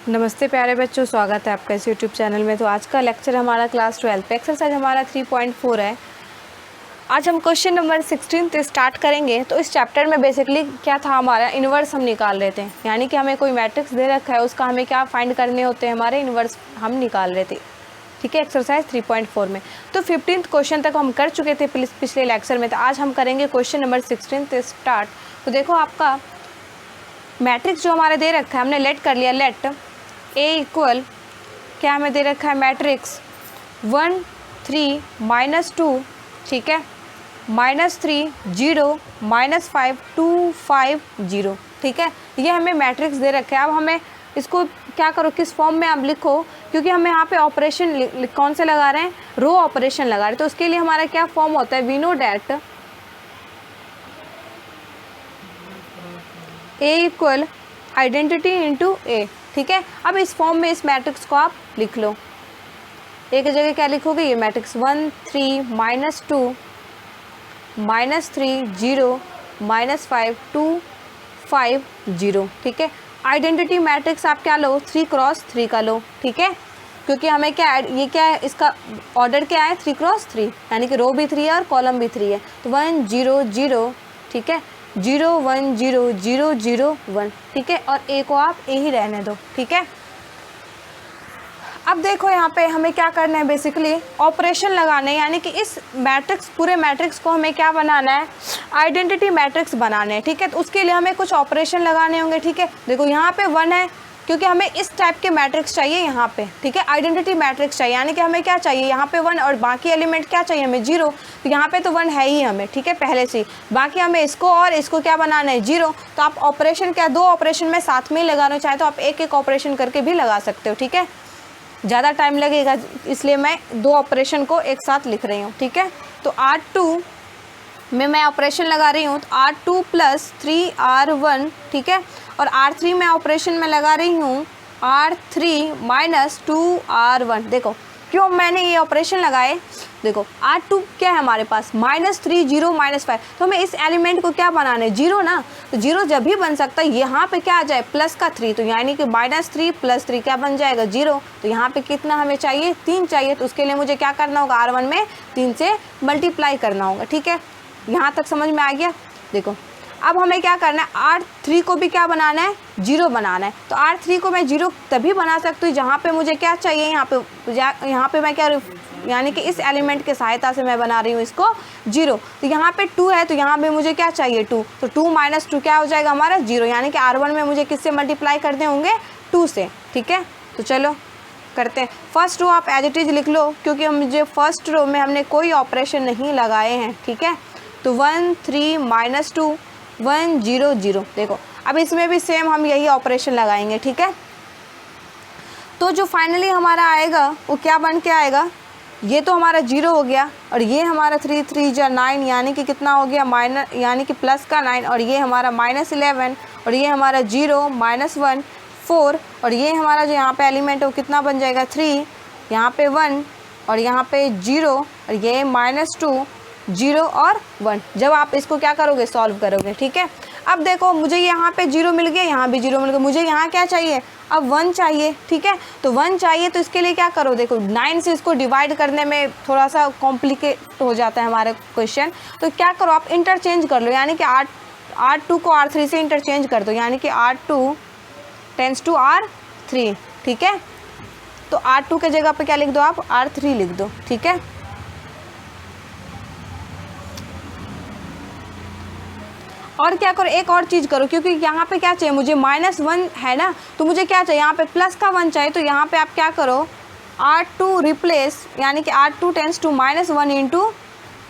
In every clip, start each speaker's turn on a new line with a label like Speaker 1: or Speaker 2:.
Speaker 1: नमस्ते प्यारे बच्चों, स्वागत है आपका इस यूट्यूब चैनल में। तो आज का लेक्चर हमारा क्लास 12 पे एक्सरसाइज हमारा 3.4 है। आज हम क्वेश्चन नंबर 16 से स्टार्ट करेंगे। तो इस चैप्टर में बेसिकली क्या था, हमारा इन्वर्स हम निकाल रहे थे, यानी कि हमें कोई मैट्रिक्स दे रखा है, उसका हमें क्या फाइंड करने होते हैं, हमारे इन्वर्स हम निकाल रहे थे। ठीक है, एक्सरसाइज 3.4 में। तो 15th क्वेश्चन तक हम कर चुके थे पिछले लेक्चर में। तो आज हम करेंगे क्वेश्चन नंबर 16 से स्टार्ट। तो देखो, आपका मैट्रिक्स जो हमारे दे रखा है, हमने लेट कर लिया। लेट ए इक्वल क्या हमें दे रखा है, मैट्रिक्स 1 3 -2, ठीक है, -3 0 -5 2 5 0, ठीक है। ये हमें मैट्रिक्स दे रखा है। अब हमें इसको क्या करो, किस फॉर्म में आप लिखो, क्योंकि हमें यहाँ पे ऑपरेशन कौन से लगा रहे हैं, रो ऑपरेशन लगा रहे हैं। तो उसके लिए हमारा क्या फॉर्म होता है, we know that A equal identity into A, ठीक है। अब इस फॉर्म में इस मैट्रिक्स को आप लिख लो। एक जगह क्या लिखोगे, ये मैट्रिक्स 1 3 -2 -3 0 -5 2 5 0, ठीक है। आइडेंटिटी मैट्रिक्स आप क्या लो, 3 क्रॉस 3 का लो, ठीक है, क्योंकि हमें क्या, ये क्या है, इसका ऑर्डर क्या है, 3 क्रॉस 3, यानी कि रो भी 3 है और कॉलम भी 3 है। तो 1 0 0, ठीक है, 0 1 0 0 0 1, ठीक है, और ए को आप ए ही रहने दो, ठीक है। अब देखो, यहाँ पे हमें क्या करना है, बेसिकली ऑपरेशन लगाना है, यानी कि इस मैट्रिक्स, पूरे मैट्रिक्स को हमें क्या बनाना है, आइडेंटिटी मैट्रिक्स बनाना है, ठीक है। तो उसके लिए हमें कुछ ऑपरेशन लगाने होंगे, ठीक है। देखो, यहाँ पे 1 है, क्योंकि हमें इस टाइप के मैट्रिक्स चाहिए यहाँ पे, ठीक है, आइडेंटिटी मैट्रिक्स चाहिए, यानी कि हमें क्या चाहिए, यहाँ पे 1 और बाकी एलिमेंट क्या चाहिए हमें, 0। तो यहाँ पे तो 1 है ही हमें, ठीक है, पहले से। बाकी हमें इसको और इसको क्या बनाना है, 0। तो आप ऑपरेशन क्या, 2 ऑपरेशन में साथ में ही लगाना चाहे तो आप एक एक ऑपरेशन करके भी लगा सकते हो, ठीक है। ज़्यादा टाइम लगेगा, इसलिए मैं 2 ऑपरेशन को एक साथ लिख रही हूँ, ठीक है। तो R2 में मैं ऑपरेशन लगा रही हूँ, तो R2 + 3R1, ठीक है, और R3 में ऑपरेशन में लगा रही हूँ R3 - 2R1। देखो क्यों मैंने ये ऑपरेशन लगाए, देखो R2 क्या है हमारे पास, -3 0 -5, तो हमें इस एलिमेंट को क्या बनाना है, 0 ना। तो 0 जब भी बन सकता है, यहाँ पे क्या आ जाए, प्लस का 3, तो यानी कि -3 + 3 क्या बन जाएगा, 0। तो यहाँ पे कितना हमें चाहिए, 3 चाहिए। तो उसके लिए मुझे क्या करना होगा, R1 में 3 से मल्टीप्लाई करना होगा, ठीक है। यहाँ तक समझ में आ गया। देखो, अब हमें क्या करना है, R3 को भी क्या बनाना है, 0 बनाना है। तो R3 को मैं 0 तभी बना सकती हूँ जहाँ पे मुझे क्या चाहिए, यहाँ पे मैं क्या, यानी कि इस एलिमेंट के सहायता से मैं बना रही हूँ इसको 0। तो यहाँ पे 2 है, तो यहाँ पे मुझे क्या चाहिए, 2। तो 2 - 2 क्या हो जाएगा हमारा, 0, यानी कि R1 में मुझे किससे मल्टीप्लाई करने होंगे, 2 से, ठीक है। तो चलो करते हैं। फर्स्ट रो आप एज इट इज़ लिख लो, क्योंकि मुझे फर्स्ट रो में हमने कोई ऑपरेशन नहीं लगाए हैं, ठीक है। तो 1 3 -2 1 0 0। देखो, अब इसमें भी सेम हम यही ऑपरेशन लगाएंगे, ठीक है। तो जो फाइनली हमारा आएगा वो क्या बन के आएगा, ये तो हमारा 0 हो गया, और ये हमारा 3 3 जा 9, यानी कि कितना हो गया, यानी कि प्लस का 9, और ये हमारा -11, और ये हमारा 0 -1 4, और ये हमारा जो यहाँ पे एलिमेंट है वो कितना बन जाएगा, 3, यहाँ पे 1, और यहाँ पे 0, और ये -2 0 और 1। जब आप इसको क्या करोगे, सॉल्व करोगे, ठीक है। अब देखो, मुझे यहाँ पे 0 मिल गया, यहाँ भी 0 मिल गया, मुझे यहाँ क्या चाहिए, अब 1 चाहिए, ठीक है। तो 1 चाहिए, तो इसके लिए क्या करो, देखो 9 से इसको डिवाइड करने में थोड़ा सा कॉम्प्लिकेट हो जाता है हमारे क्वेश्चन। तो क्या करो, आप इंटरचेंज कर लो, यानी कि R2 को R3 से इंटरचेंज कर दो, यानी कि R2 टेंस टू R3, ठीक है। तो R2 के जगह पे क्या लिख दो, आप R3 लिख दो, ठीक है। और क्या करो, एक और चीज़ करो, क्योंकि यहाँ पे क्या चाहिए मुझे, -1 है ना, तो मुझे क्या चाहिए, यहाँ पे प्लस का 1 चाहिए। तो यहाँ पे आप क्या करो, R2 रिप्लेस, यानी कि R2 tense to -1 into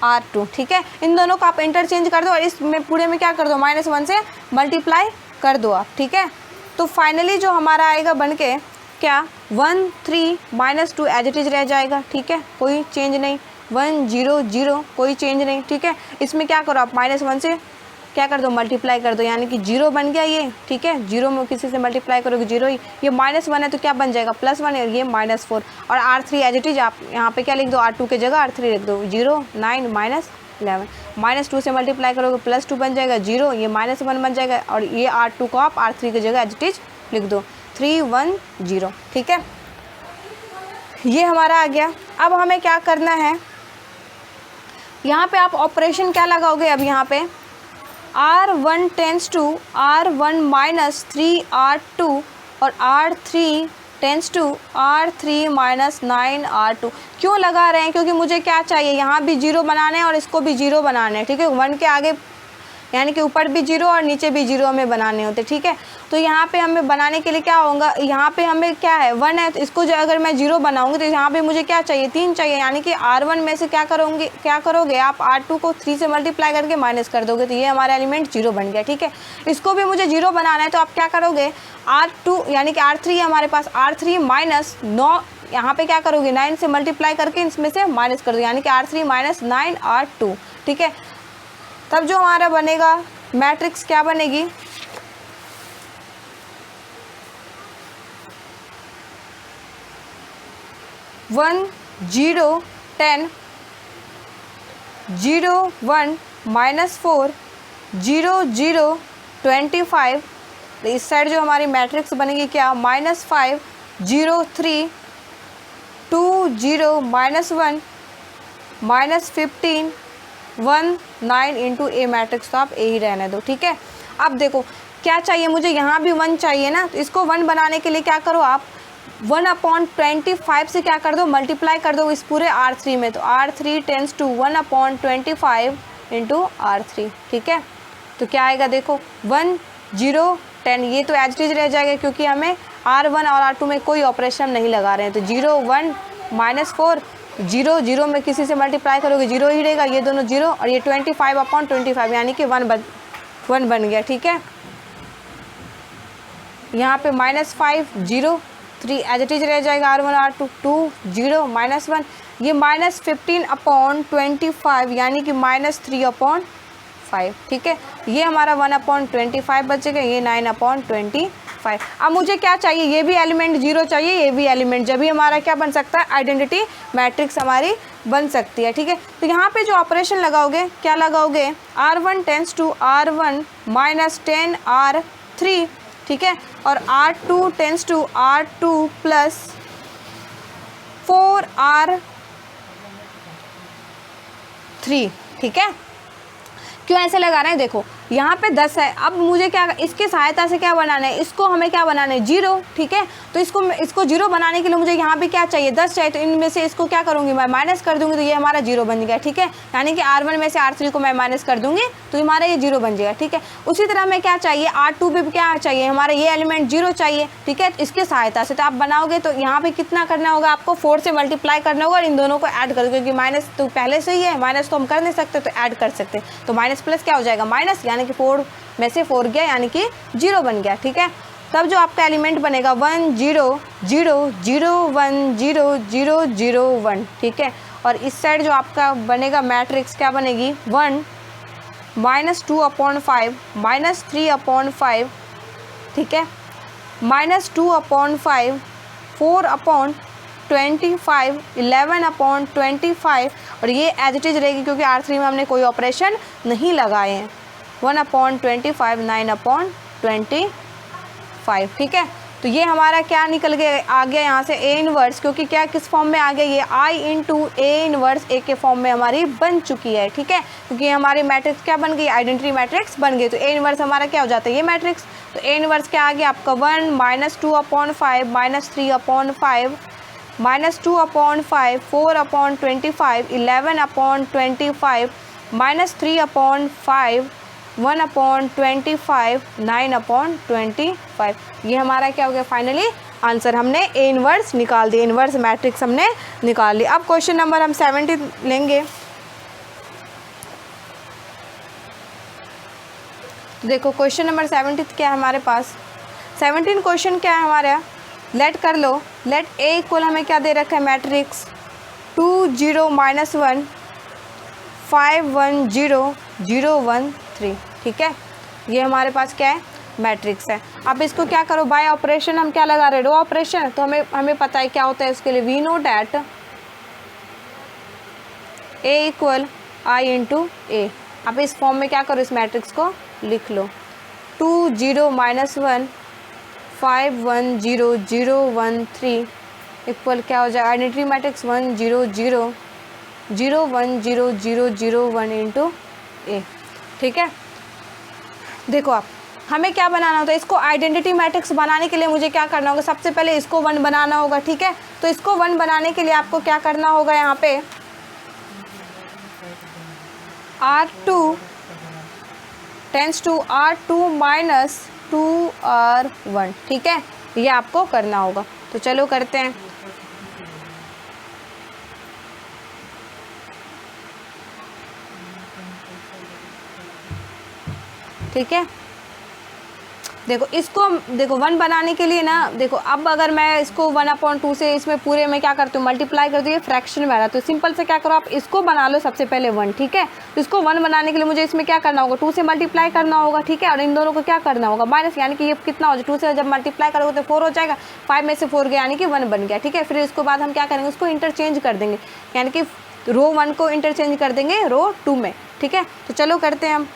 Speaker 1: R2, ठीक है। इन दोनों को आप इंटरचेंज कर दो, और इसमें पूरे में क्या कर दो, -1 से मल्टीप्लाई कर दो आप, ठीक है। तो फाइनली जो हमारा आएगा बन के क्या, 1 3 -2 एज इट इज रह जाएगा, ठीक है, कोई चेंज नहीं। 1 0 0 कोई चेंज नहीं, ठीक है। इसमें क्या करो, आप -1 से क्या कर दो, मल्टीप्लाई कर दो, यानी कि 0 बन गया ये, ठीक है। 0 में किसी से मल्टीप्लाई करोगे 0 ही, ये -1 है तो क्या बन जाएगा, +1 है, ये -4, और R3 एज इट इज आप यहाँ पे क्या लिख दो, R2 के जगह R3 लिख दो, 0 9 -11, -2 से मल्टीप्लाई करोगे +2 बन जाएगा, 0, ये -1 बन जाएगा, और ये R2 को आप R3 की जगह एज इट इज लिख दो। 3 1 0, ठीक है, ये हमारा आ गया। अब हमें क्या करना है, यहाँ पे आप ऑपरेशन क्या लगाओगे, अब यहाँ पे R1 tense to R1 minus 3R2 और R3 tense to R3 minus 9R2। क्यों लगा रहे हैं, क्योंकि मुझे क्या चाहिए, यहाँ भी जीरो बनाने हैं और इसको भी जीरो बनाने हैं, ठीक है, 1 के आगे यानी कि ऊपर भी जीरो और नीचे भी जीरो हमें बनाने होते, ठीक है। तो यहाँ पे हमें बनाने के लिए क्या होगा, यहाँ पे हमें क्या है 1 है, तो इसको जो अगर मैं जीरो बनाऊंगी तो यहाँ पे मुझे क्या चाहिए 3 चाहिए, यानी कि R1 में से क्या करोगे आप R2 को 3 से मल्टीप्लाई करके माइनस कर दोगे, तो ये हमारा एलिमेंट जीरो बन गया, ठीक है। इसको भी मुझे जीरो बनाना है, तो आप क्या करोगे R2 यानी कि R3 है हमारे पास, R3 माइनस 9, यहाँ पे क्या करोगे 9 से मल्टीप्लाई करके इसमें से माइनस कर दो, यानी कि R3 माइनस 9R2, ठीक है। तब जो हमारा बनेगा मैट्रिक्स क्या बनेगी, 1 0 10 0 1 माइनस 4 0 0 25। तो इस साइड जो हमारी मैट्रिक्स बनेगी क्या, -5 0 3 2 0 -1 -15 1 9 इंटू ए मैट्रिक्स, तो आप ए ही रहने दो, ठीक है। अब देखो क्या चाहिए मुझे, यहाँ भी 1 चाहिए ना, तो इसको 1 बनाने के लिए क्या करो आप 1/25 से क्या कर दो, मल्टीप्लाई कर दो इस पूरे R3 में, तो R3 tense to 1/25 into R3, ठीक है। तो क्या आएगा देखो 1 0 10, ये तो एज इट इज रह जाएगा क्योंकि हमें R1 और R2 में कोई ऑपरेशन नहीं लगा रहे हैं, तो 0 1 -4 0 0 में किसी से मल्टीप्लाई करोगे जीरो ही रहेगा, ये दोनों जीरो, और ये 25/25 यानी कि 1 बन गया, ठीक है। यहाँ पे -5 0 3 एज इट इज रह जाएगा, R1 R2 2 0 -1, ये -15/25 यानी कि -3/5, ठीक है। ये हमारा 1/25 बचेगा, ये 9/25। अब मुझे क्या चाहिए, ये भी एलिमेंट जीरो चाहिए, ये भी एलिमेंट, जब भी हमारा क्या बन सकता है, आइडेंटिटी मैट्रिक्स हमारी बन सकती है, ठीक है। तो यहाँ पे जो ऑपरेशन लगाओगे क्या लगाओगे, R1 tense to R1 minus 10R3, ठीक है, और R2 tense to R2 plus 4R3, ठीक है। क्यों ऐसे लगा रहे हैं, देखो यहाँ पे 10 है, अब मुझे क्या इसकी सहायता से क्या बनाना है, इसको हमें क्या बनाना है जीरो, ठीक है। तो इसको जीरो बनाने के लिए मुझे यहाँ भी क्या चाहिए 10 चाहिए, तो इनमें से इसको क्या करूँगी मैं माइनस कर दूँगी, तो ये हमारा जीरो बन गया, ठीक है। यानी कि R1 में से R3 को मैं माइनस कर दूँगी तो हमारा ये जीरो बन जाएगा, ठीक है। उसी तरह में क्या चाहिए R2 भी क्या चाहिए, हमारा ये एलिमेंट जीरो चाहिए, ठीक है। इसकी सहायता से तो आप बनाओगे तो यहाँ पर कितना करना होगा आपको, 4 से मल्टीप्लाई करना होगा और इन दोनों को ऐड कर दो, क्योंकि माइनस तो पहले से ही है, माइनस तो हम कर नहीं सकते, तो ऐड कर सकते, तो माइनस प्लस क्या हो जाएगा माइनस, यानी कि 4 में से 4 गया यानी कि जीरो बन गया, ठीक है। तब जो आपका एलिमेंट बनेगा 1 0 0 0 1 0 0 0 1, ठीक है। और इस साइड जो आपका बनेगा मैट्रिक्स क्या बनेगी 1 -2/5 -3/5, ठीक है, -2/5 4/25 11/25, और ये एज इट इज रहेगी क्योंकि R3 में हमने कोई ऑपरेशन नहीं लगाए हैं, 1/25 9/25, ठीक है। तो ये हमारा क्या निकल गया आ गया यहाँ से A इनवर्स, क्योंकि क्या किस फॉर्म में आ गया, ये I into A inverse A के फॉर्म में हमारी बन चुकी है, ठीक है। क्योंकि हमारी मैट्रिक्स क्या बन गई, आइडेंटिटी मैट्रिक्स बन गई, तो A इनवर्स हमारा क्या हो जाता है ये मैट्रिक्स। तो A इनवर्स क्या आ गया आपका 1 -2/5 -3/5 -2/5 4/25 11/25 -3/5 1/25 9/25, ये हमारा क्या हो गया फाइनली आंसर, हमने ए इनवर्स निकाल दिया, इनवर्स मैट्रिक्स हमने निकाल लिया। अब क्वेश्चन नंबर हम 17 लेंगे। देखो क्वेश्चन नंबर 17 क्या है हमारे पास, 17 क्वेश्चन क्या है हमारा, लेट कर लो, लेट ए इक्वल हमें क्या दे रखा है मैट्रिक्स 2 0 -1 5 1 0 0 1 3, ठीक है। ये हमारे पास क्या है मैट्रिक्स है। अब इसको क्या करो बाय ऑपरेशन, हम क्या लगा रहे रो ऑपरेशन, तो हमें पता है क्या होता है इसके लिए, we know that A equal I into A. अब इस फॉर्म में क्या करो, इस मैट्रिक्स को लिख लो 2 0 -1 5 1 0 0 1 3 इक्वल क्या हो जाएगा, आइडेंटिटी मैट्रिक्स 1 0 0 0 1 0 0 0 1 इंटू ए। ठीक है, देखो आप हमें क्या बनाना होता है, इसको आइडेंटिटी मैट्रिक्स बनाने के लिए मुझे क्या करना होगा, सबसे पहले इसको 1 बनाना होगा। ठीक है, तो इसको 1 बनाने के लिए आपको क्या करना होगा, यहाँ पे R2 tense to R2 minus 2R1। ठीक है, ये आपको करना होगा। तो चलो करते हैं। ठीक है, देखो इसको देखो 1 बनाने के लिए ना, देखो अब अगर मैं इसको 1/2 से इसमें पूरे में क्या करती हूँ, मल्टीप्लाई करती हूँ, फ्रैक्शन में आ रहा है, तो सिंपल से क्या करो आप इसको बना लो सबसे पहले 1। ठीक है, तो इसको 1 बनाने के लिए मुझे इसमें क्या करना होगा, 2 से मल्टीप्लाई करना होगा। ठीक है, और इन दोनों को क्या करना होगा, माइनस, यानी कि ये कितना हो जाए, 2 से जब मल्टीप्लाई करोगे तो 4 हो जाएगा, 5 में से 4 गया यानी कि 1 बन गया। ठीक है, फिर इसके बाद हम क्या करेंगे, उसको इंटरचेंज कर देंगे, यानी कि रो 1 को इंटरचेंज कर देंगे रो 2 में। ठीक है, तो चलो करते हैं हम।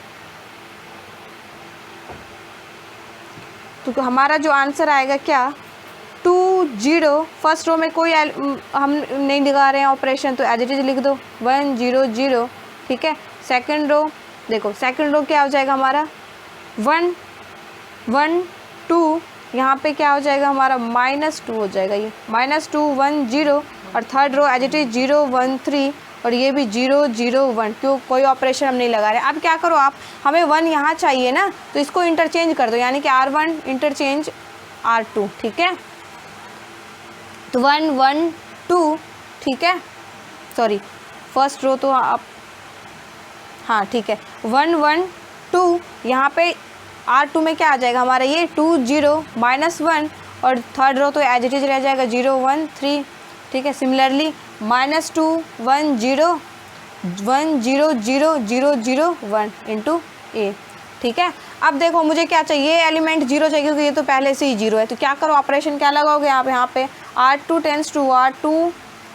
Speaker 1: तो हमारा जो आंसर आएगा क्या, 2 0, फर्स्ट रो में कोई हम नहीं लगा रहे हैं ऑपरेशन, तो एज इट इज लिख दो 1 0 0। ठीक है, सेकंड रो, देखो सेकंड रो क्या हो जाएगा हमारा 1 1 2, यहाँ पे क्या हो जाएगा हमारा -2 हो जाएगा, ये -2 1 0। और third row as it is 0 1 3, और ये भी 0 0 1, क्यों कोई ऑपरेशन हम नहीं लगा रहे। अब क्या करो आप, हमें 1 यहाँ चाहिए ना, तो इसको इंटरचेंज कर दो, यानी कि R1 इंटरचेंज R2। ठीक है, तो 1 1 2। ठीक है, सॉरी फर्स्ट रो तो आप, हाँ ठीक है, 1 1 2, यहाँ पे R2 में क्या आ जाएगा हमारा, ये 2 0 -1, और थर्ड रो तो एज इट इज रह जाएगा 0 1 3। ठीक है, सिमिलरली -2 1 0 1 0 0 0 0 1 इंटू ए। ठीक है, अब देखो मुझे क्या चाहिए, एलिमेंट 0 चाहिए क्योंकि ये तो पहले से ही 0 है, तो क्या करो ऑपरेशन क्या लगाओगे आप यहाँ पे, R2 tense to R2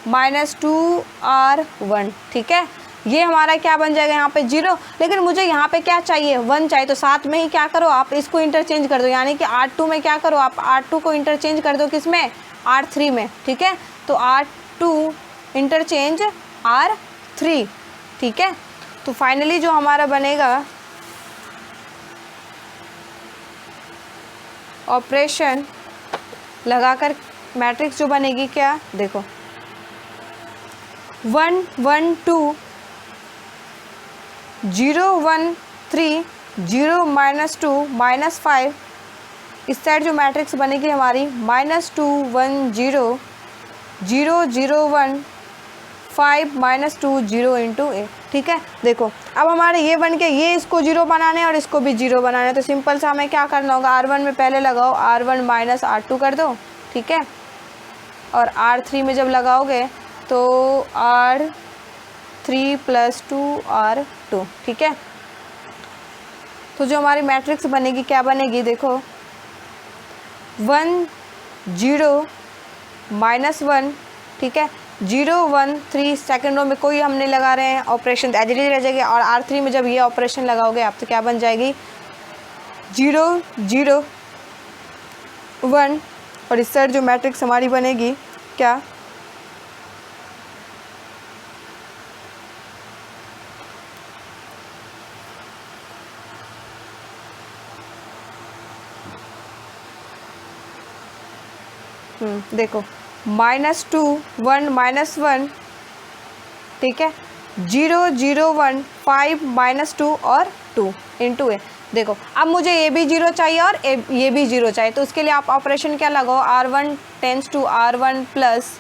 Speaker 1: minus 2R1। ठीक है, ये हमारा क्या बन जाएगा यहाँ पे 0, लेकिन मुझे यहाँ पे क्या चाहिए 1 चाहिए, तो साथ में ही क्या करो आप इसको इंटरचेंज कर दो, यानी कि R2 में क्या करो आप R2 को इंटरचेंज कर दो किसमें, R3 में। ठीक है, तो R2 इंटरचेंज R3। ठीक है, तो फाइनली जो हमारा बनेगा ऑपरेशन लगाकर मैट्रिक्स जो बनेगी क्या, देखो 1 1 2 0 1 3 0 -2 -5, इस साइड जो मैट्रिक्स बनेगी हमारी -2 1 0 0 0 1 5 -2 0 इंटू ए। ठीक है, देखो अब हमारे ये बन के ये इसको 0 बनाने हैं और इसको भी 0 बनाना है, तो सिंपल सा हमें क्या करना होगा, R1 में पहले लगाओ, R1 माइनस R2 कर दो। ठीक है, और R3 में जब लगाओगे तो R3 + 2R2। ठीक है, तो जो हमारी मैट्रिक्स बनेगी क्या बनेगी, देखो 1 0 -1। ठीक है, 0 1 3, सेकेंड रो में कोई हम नहीं लगा रहे हैं ऑपरेशन, एज इट इज रह जाएगी, और R3 में जब ये ऑपरेशन लगाओगे आप तो क्या बन जाएगी 0 0 1, और इस साइड जो मैट्रिक्स हमारी बनेगी क्या, देखो -2 1 -1। ठीक है, 0 0 1 5 -2 और 2 इंटू ए। देखो अब मुझे ये भी 0 चाहिए और ये भी 0 चाहिए, तो उसके लिए आप ऑपरेशन क्या लगाओ, R1 tense to R1 +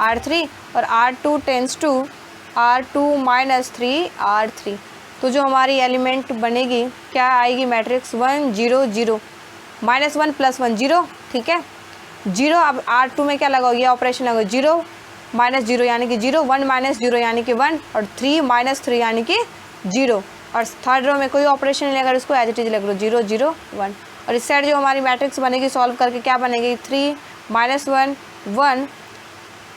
Speaker 1: R3, और R2 tense to R2 - 3R3। तो जो हमारी एलिमेंट बनेगी क्या आएगी, मैट्रिक्स 1 0 0 -1 + 1 0। ठीक है, 0, अब R2 में क्या लगाओ, ये ऑपरेशन लगाओ, 0 - 0 यानी कि 0, 1 - 0 यानी कि 1, और 3 - 3 यानी कि 0, और थर्ड रो में कोई ऑपरेशन नहीं लगा, उसको एज इट इज लग लो 0 0 1। और इस साइड जो हमारी मैट्रिक्स बनेगी सॉल्व करके क्या बनेगी, 3 - 1 1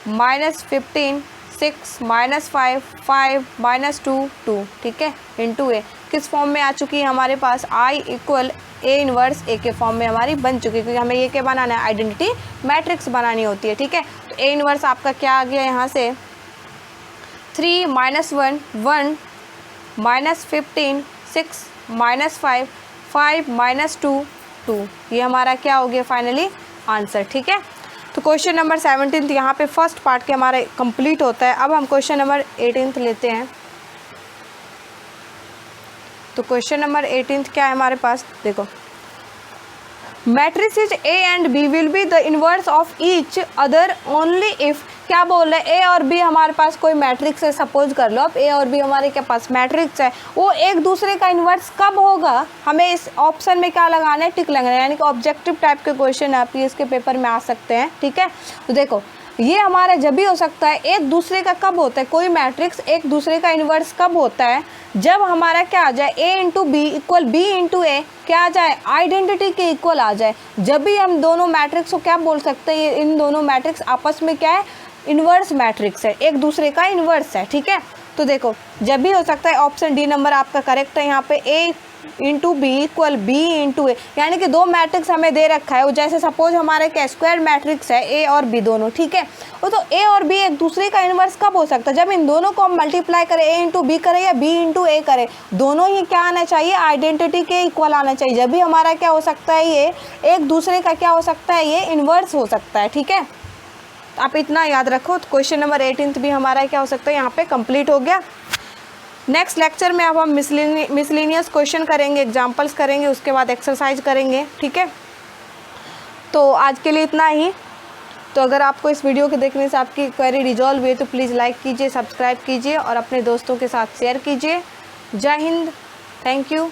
Speaker 1: -15 6 -5 5 -2 2। ठीक है, इंटू ए, किस फॉर्म में आ चुकी है हमारे पास, I equal A inverse A के फॉर्म में हमारी बन चुकी है, क्योंकि हमें ये क्या बनाना है, आइडेंटिटी मैट्रिक्स बनानी होती है। ठीक है, तो A इनवर्स आपका क्या आ गया यहाँ से, 3 -1 1 -15 6 -5 5 -2 2, ये हमारा क्या हो गया फाइनली आंसर। ठीक है, तो क्वेश्चन नंबर 17 यहाँ पे फर्स्ट पार्ट के हमारे कंप्लीट होता है। अब हम क्वेश्चन नंबर 18 लेते हैं। तो क्वेश्चन नंबर 18 क्या है हमारे पास, देखो, matrices A and B will be the inverse of each other only if, क्या बोल रहे हैं, A और B हमारे पास कोई मैट्रिक्स है, सपोज कर लो अब A और B हमारे के पास मैट्रिक्स है, वो एक दूसरे का इन्वर्स कब होगा, हमें इस ऑप्शन में क्या लगाना है, टिक लगाना है, यानी कि ऑब्जेक्टिव टाइप के क्वेश्चन आप इसके पेपर में आ सकते हैं। ठीक है, तो देखो ये हमारा जब भी हो सकता है, एक दूसरे का कब होता है, कोई मैट्रिक्स एक दूसरे का इन्वर्स कब होता है, जब हमारा क्या आ जाए, A into B equal B into A क्या आ जाए, आइडेंटिटी के इक्वल आ जाए। जब भी हम दोनों मैट्रिक्स को क्या बोल सकते हैं, इन दोनों मैट्रिक्स आपस में क्या है, इन्वर्स मैट्रिक्स है, एक दूसरे का इन्वर्स है। ठीक है, तो देखो जब भी हो सकता है, ऑप्शन डी नंबर आपका करेक्ट है यहाँ पे, A into B equal B into A, यानी कि दो मैट्रिक्स हमें दे रखा है, जैसे सपोज हमारे क्या स्क्वायर मैट्रिक्स है A और B दोनों। ठीक है, वो तो A और B एक दूसरे का इन्वर्स कब हो सकता है, जब इन दोनों को हम मल्टीप्लाई करें, A इंटू बी करें या B इंटू ए करें, दोनों ही क्या आना चाहिए, आइडेंटिटी के इक्वल आना चाहिए। जब भी हमारा क्या हो सकता है, ये एक दूसरे का क्या हो सकता है, ये इन्वर्स हो सकता है। ठीक है, आप इतना याद रखो। तो क्वेश्चन नंबर 18 भी हमारा क्या हो सकता है, यहाँ पे कंप्लीट हो गया। नेक्स्ट लेक्चर में अब हम मिसलिनियस क्वेश्चन करेंगे, एग्जांपल्स करेंगे, उसके बाद एक्सरसाइज करेंगे। ठीक है, तो आज के लिए इतना ही। तो अगर आपको इस वीडियो के देखने से आपकी क्वेरी रिजॉल्व हुई तो प्लीज़ लाइक कीजिए, सब्सक्राइब कीजिए और अपने दोस्तों के साथ शेयर कीजिए। जय हिंद, थैंक यू।